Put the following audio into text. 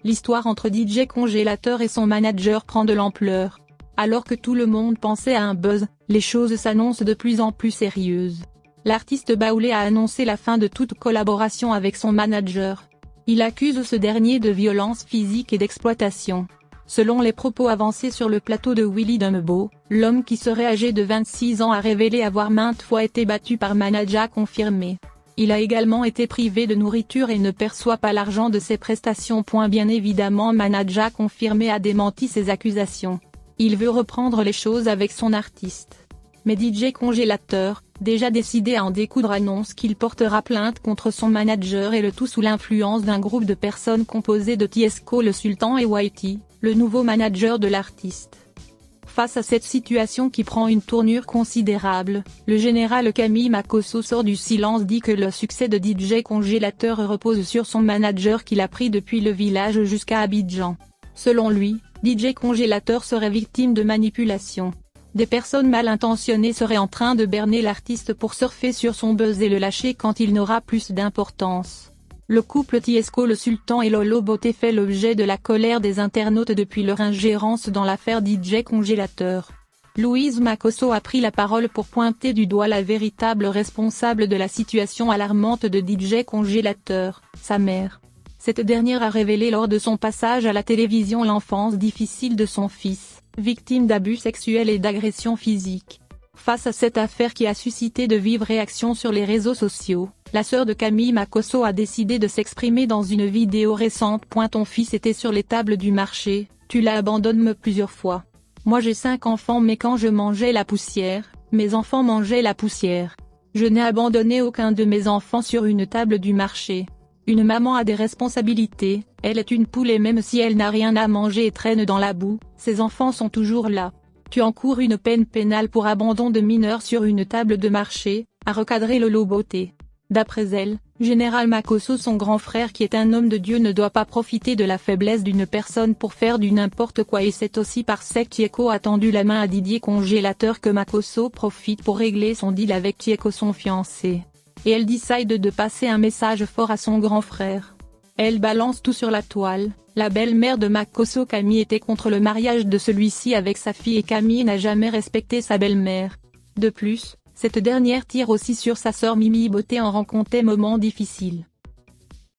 l'histoire entre DJ Congélateur et son manager prend de l'ampleur. Alors que tout le monde pensait à un buzz, les choses s'annoncent de plus en plus sérieuses. L'artiste baoulé a annoncé la fin de toute collaboration avec son manager. Il accuse ce dernier de violence physique et d'exploitation. Selon les propos avancés sur le plateau de Willy Dumbo, l'homme qui serait âgé de 26 ans a révélé avoir maintes fois été battu par manager confirmé. Il a également été privé de nourriture et ne perçoit pas l'argent de ses prestations. Bien évidemment, manager confirmé a démenti ces accusations. Il veut reprendre les choses avec son artiste. Mais DJ Congélateur, déjà décidé à en découdre, annonce qu'il portera plainte contre son manager, et le tout sous l'influence d'un groupe de personnes composé de Tiesco le Sultan et Whitey, le nouveau manager de l'artiste. Face à cette situation qui prend une tournure considérable, le général Camille Makosso sort du silence, dit que le succès de DJ Congélateur repose sur son manager qu'il a pris depuis le village jusqu'à Abidjan. Selon lui, DJ Congélateur serait victime de manipulation. Des personnes mal intentionnées seraient en train de berner l'artiste pour surfer sur son buzz et le lâcher quand il n'aura plus d'importance. Le couple Tiesco le Sultan et Lolo Beauté fait l'objet de la colère des internautes depuis leur ingérence dans l'affaire DJ Congélateur. Louise Makosso a pris la parole pour pointer du doigt la véritable responsable de la situation alarmante de DJ Congélateur, sa mère. Cette dernière a révélé lors de son passage à la télévision l'enfance difficile de son fils, victime d'abus sexuels et d'agressions physiques. Face à cette affaire qui a suscité de vives réactions sur les réseaux sociaux, la sœur de Camille Makosso a décidé de s'exprimer dans une vidéo récente. Ton fils était sur les tables du marché, tu l'as abandonné plusieurs fois. Moi j'ai 5 enfants, mais quand je mangeais la poussière, mes enfants mangeaient la poussière. Je n'ai abandonné aucun de mes enfants sur une table du marché. Une maman a des responsabilités, elle est une poule, et même si elle n'a rien à manger et traîne dans la boue, ses enfants sont toujours là. Tu encours une peine pénale pour abandon de mineurs sur une table de marché, a recadré Lolo Beauté. D'après elle, Général Makosso, son grand frère qui est un homme de Dieu, ne doit pas profiter de la faiblesse d'une personne pour faire du n'importe quoi, et c'est aussi parce que Tiesco a tendu la main à DJ Congélateur que Makosso profite pour régler son deal avec Tiesco, son fiancé. Et elle décide de passer un message fort à son grand frère. Elle balance tout sur la toile. La belle-mère de Makosso, Camille, était contre le mariage de celui-ci avec sa fille, et Camille n'a jamais respecté sa belle-mère. De plus, cette dernière tire aussi sur sa sœur Mimi Beauté en rencontrant des moments difficiles.